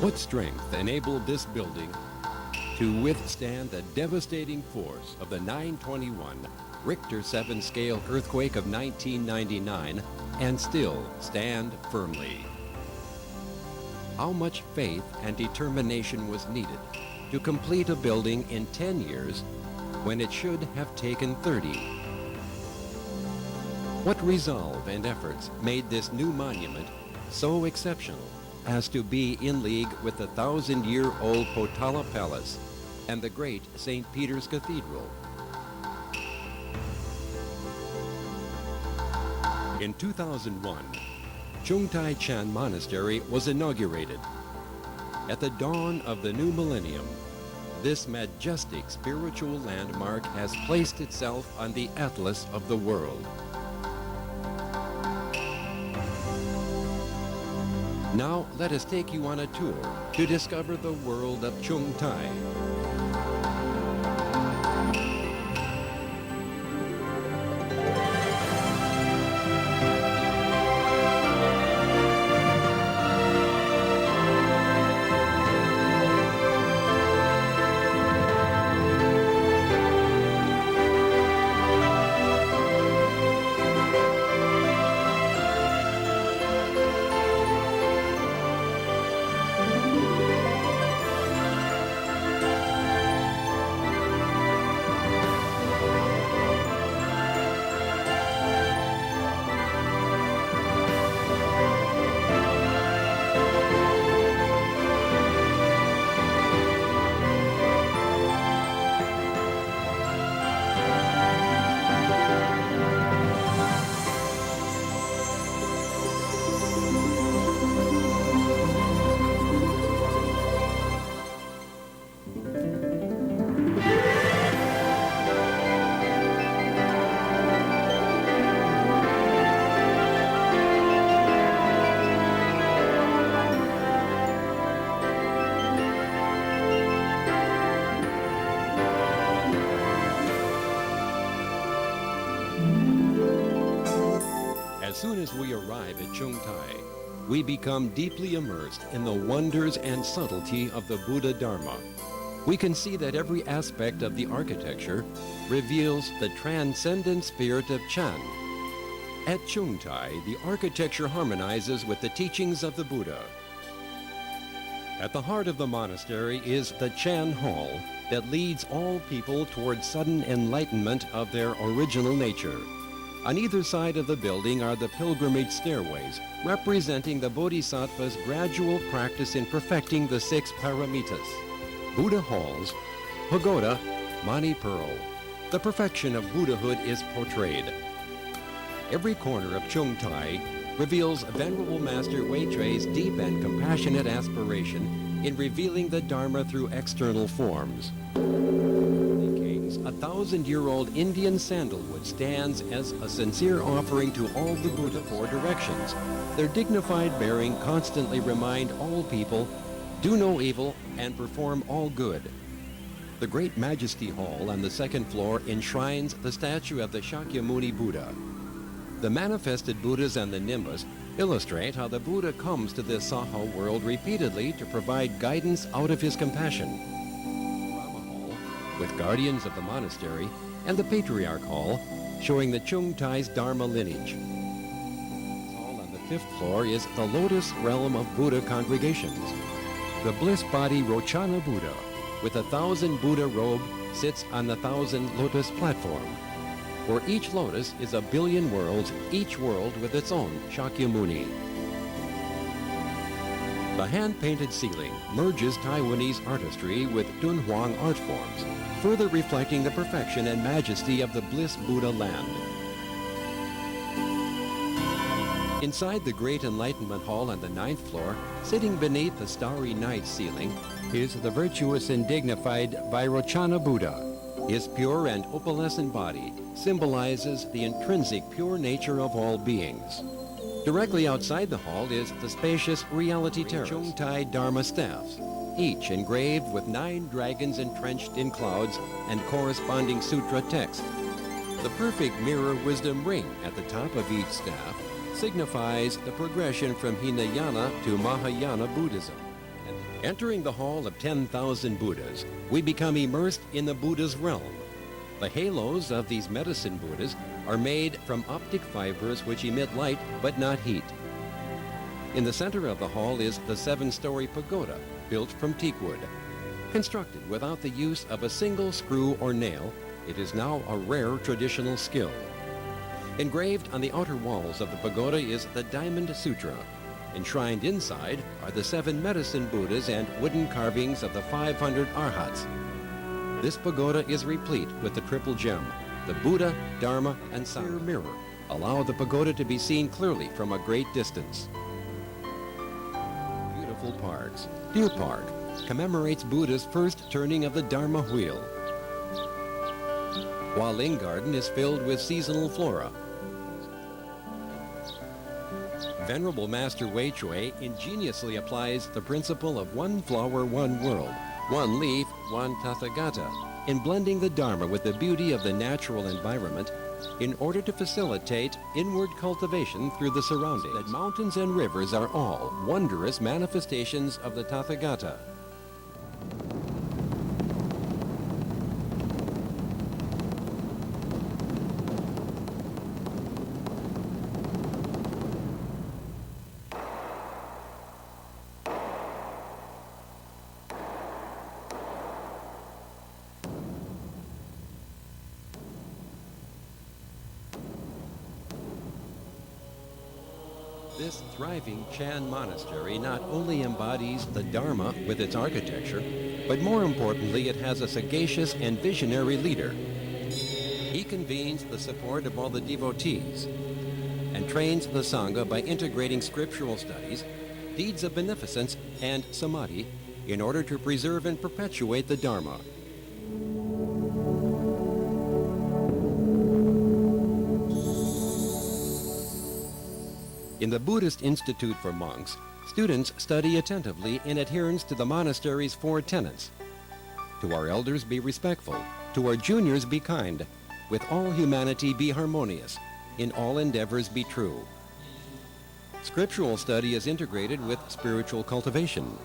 What strength enabled this building to withstand the devastating force of the 921 Richter 7 scale earthquake of 1999 and still stand firmly? How much faith and determination was needed to complete a building in 10 years when it should have taken 30? What resolve and efforts made this new monument so exceptional as to be in league with the 1,000-year-old Potala Palace and the great St. Peter's Cathedral? In 2001, Chung Chan Monastery was inaugurated. At the dawn of the new millennium, this majestic spiritual landmark has placed itself on the atlas of the world. Now let us take you on a tour to discover the world of Chung. As soon as we arrive at Chung, we become deeply immersed in the wonders and subtlety of the Buddha Dharma. We can see that every aspect of the architecture reveals the transcendent spirit of Chan. At Chung, the architecture harmonizes with the teachings of the Buddha. At the heart of the monastery is the Chan Hall that leads all people toward sudden enlightenment of their original nature. On either side of the building are the pilgrimage stairways, representing the Bodhisattva's gradual practice in perfecting the 6 paramitas. Buddha halls, pagoda, Mani Pearl. The perfection of Buddhahood is portrayed. Every corner of Chung reveals Venerable Master Chueh's deep and compassionate aspiration in revealing the Dharma through external forms. 1,000-year-old Indian sandalwood stands as a sincere offering to all the Buddha 4 directions. Their dignified bearing constantly remind all people, do no evil and perform all good. The Great Majesty Hall on the 2nd floor enshrines the statue of the Shakyamuni Buddha. The manifested Buddhas and the nimbus illustrate how the Buddha comes to this Saha world repeatedly to provide guidance out of his compassion. With guardians of the monastery, and the Patriarch Hall, showing the Chung Dharma lineage. Hall on the 5th floor is the Lotus Realm of Buddha congregations. The Bliss Body Rochana Buddha, with 1,000 Buddha robe, sits on the 1,000 lotus platform. For each lotus is a billion worlds, each world with its own Shakyamuni. The hand-painted ceiling merges Taiwanese artistry with Dunhuang art forms, further reflecting the perfection and majesty of the Bliss Buddha land. Inside the Great Enlightenment Hall on the 9th floor, sitting beneath the starry night ceiling, is the virtuous and dignified Vairochana Buddha. His pure and opalescent body symbolizes the intrinsic pure nature of all beings. Directly outside the hall is the spacious Reality Terrace, Chung Dharma staffs, each engraved with 9 dragons entrenched in clouds and corresponding sutra text. The perfect mirror wisdom ring at the top of each staff signifies the progression from Hinayana to Mahayana Buddhism. Entering the hall of 10,000 Buddhas, we become immersed in the Buddha's realm. The halos of these medicine Buddhas are made from optic fibers which emit light but not heat. In the center of the hall is the 7-story pagoda built from teak wood. Constructed without the use of a single screw or nail, it is now a rare traditional skill. Engraved on the outer walls of the pagoda is the Diamond Sutra. Enshrined inside are the 7 medicine Buddhas and wooden carvings of the 500 Arhats. This pagoda is replete with the triple gem, the Buddha, Dharma, and Sangha mirror, allow the pagoda to be seen clearly from a great distance. Beautiful parks. Deer Park commemorates Buddha's first turning of the Dharma wheel. Hualing Garden is filled with seasonal flora. Venerable Master Chueh ingeniously applies the principle of one flower, one world, one leaf, one Tathagata, in blending the Dharma with the beauty of the natural environment in order to facilitate inward cultivation through the surroundings. That mountains and rivers are all wondrous manifestations of the Tathagata. This thriving Chan monastery not only embodies the Dharma with its architecture, but more importantly, it has a sagacious and visionary leader. He convenes the support of all the devotees and trains the Sangha by integrating scriptural studies, deeds of beneficence, and samadhi in order to preserve and perpetuate the Dharma. In the Buddhist Institute for Monks, students study attentively in adherence to the monastery's 4 tenets. To our elders be respectful, to our juniors be kind, with all humanity be harmonious, in all endeavors be true. Scriptural study is integrated with spiritual cultivation.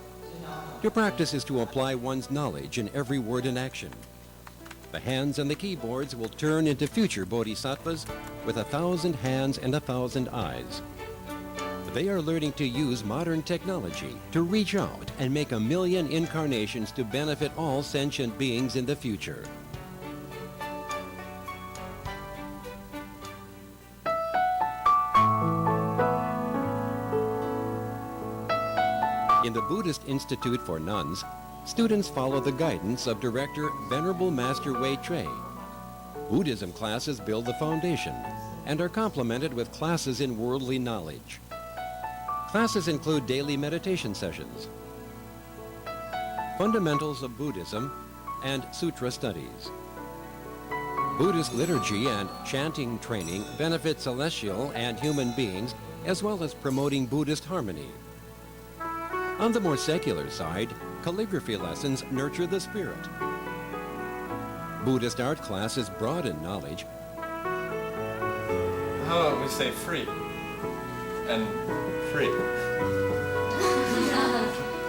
To practice is to apply one's knowledge in every word and action. The hands and the keyboards will turn into future bodhisattvas with 1,000 hands and 1,000 eyes. They are learning to use modern technology to reach out and make 1,000,000 incarnations to benefit all sentient beings in the future. In the Buddhist Institute for Nuns, students follow the guidance of Director Venerable Master Chueh. Buddhism classes build the foundation and are complemented with classes in worldly knowledge. Classes include daily meditation sessions, fundamentals of Buddhism, and sutra studies. Buddhist liturgy and chanting training benefit celestial and human beings, as well as promoting Buddhist harmony. On the more secular side, calligraphy lessons nurture the spirit. Buddhist art classes broaden knowledge. How about we say free and free?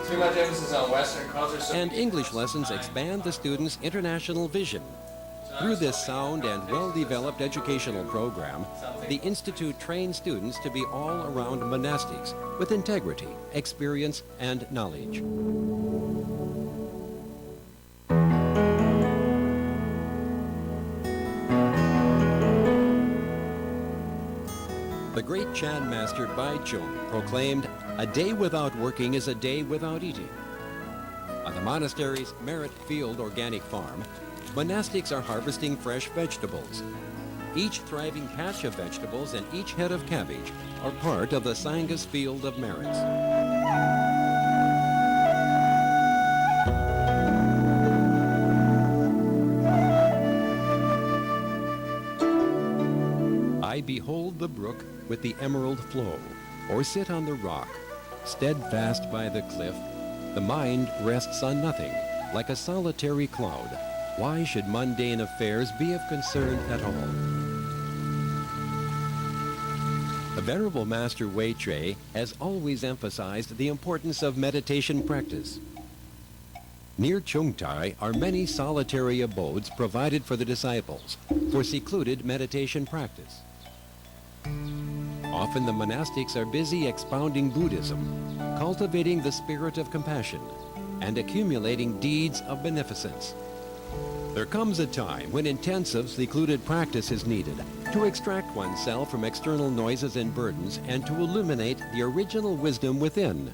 Too much emphasis on Western culture. And English lessons expand the students' international vision. Through this sound and well-developed educational program, the Institute trains students to be all-around monastics with integrity, experience, and knowledge. The great Chan master Bai Chung proclaimed, "A day without working is a day without eating." On the monastery's Merit Field organic farm, monastics are harvesting fresh vegetables. Each thriving patch of vegetables and each head of cabbage are part of the Sangha's field of merits. I behold the brook with the emerald flow, or sit on the rock, steadfast by the cliff. The mind rests on nothing, like a solitary cloud. Why should mundane affairs be of concern at all? The Venerable Master Chueh has always emphasized the importance of meditation practice. Near Chung are many solitary abodes provided for the disciples for secluded meditation practice. Often the monastics are busy expounding Buddhism, cultivating the spirit of compassion, and accumulating deeds of beneficence. There comes a time when intensive secluded practice is needed to extract oneself from external noises and burdens and to illuminate the original wisdom within.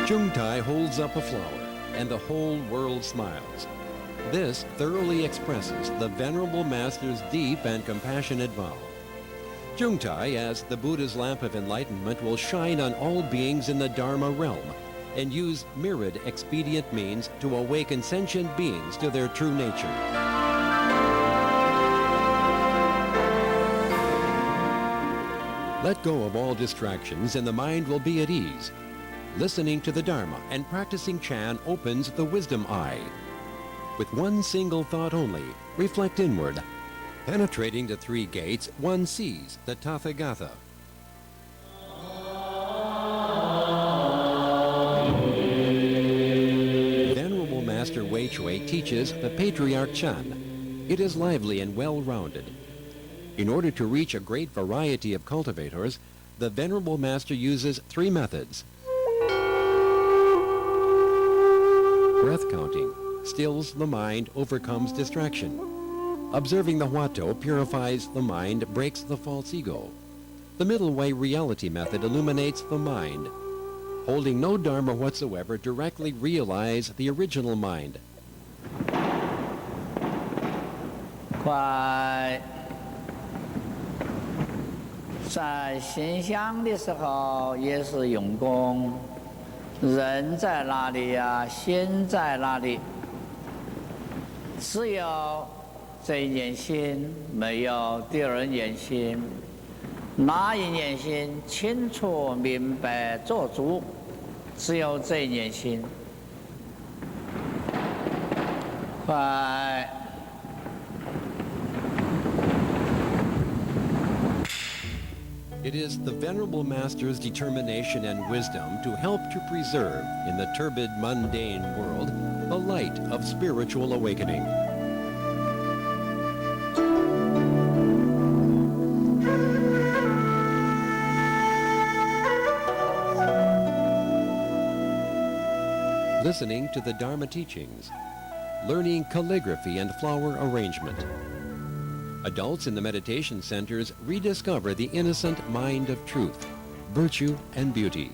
Chung holds up a flower, and the whole world smiles. This thoroughly expresses the Venerable Master's deep and compassionate vow. Chung as the Buddha's lamp of enlightenment, will shine on all beings in the Dharma realm and use myriad expedient means to awaken sentient beings to their true nature. Let go of all distractions and the mind will be at ease. Listening to the Dharma and practicing Chan opens the wisdom eye. With one single thought only, reflect inward. Penetrating the three gates, one sees the Tathagata. Venerable Master Chueh teaches the Patriarch Chan. It is lively and well-rounded. In order to reach a great variety of cultivators, the Venerable Master uses three methods. Breath counting stills the mind, overcomes distraction. Observing the Huato purifies the mind, breaks the false ego. The middle way reality method illuminates the mind. Holding no Dharma whatsoever, directly realize the original mind. 快，在行香的时候也是用功。人在哪里呀？心在哪里？只有这一念心，没有第二念心。哪一念心清楚明白做主？只有这一念心。快。 It is the Venerable Master's determination and wisdom to help to preserve, in the turbid, mundane world, the light of spiritual awakening. Listening to the Dharma teachings, learning calligraphy and flower arrangement. Adults in the meditation centers rediscover the innocent mind of truth, virtue, and beauty.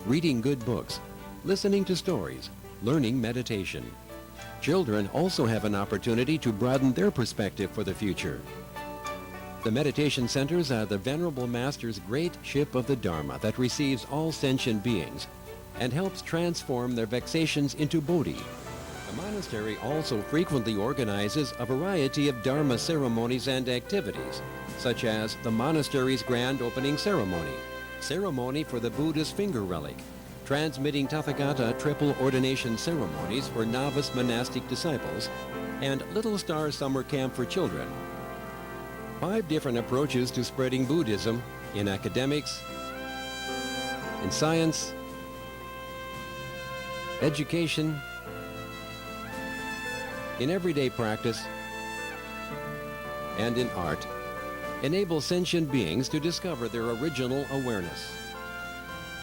Reading good books, listening to stories, learning meditation. Children also have an opportunity to broaden their perspective for the future. The meditation centers are the Venerable Master's great ship of the Dharma that receives all sentient beings and helps transform their vexations into bodhi. The monastery also frequently organizes a variety of Dharma ceremonies and activities, such as the monastery's grand opening ceremony, ceremony for the Buddha's finger relic, transmitting Tathagata triple ordination ceremonies for novice monastic disciples, and Little Star Summer Camp for children. 5 different approaches to spreading Buddhism in academics, in science, education, in everyday practice, and in art, enable sentient beings to discover their original awareness.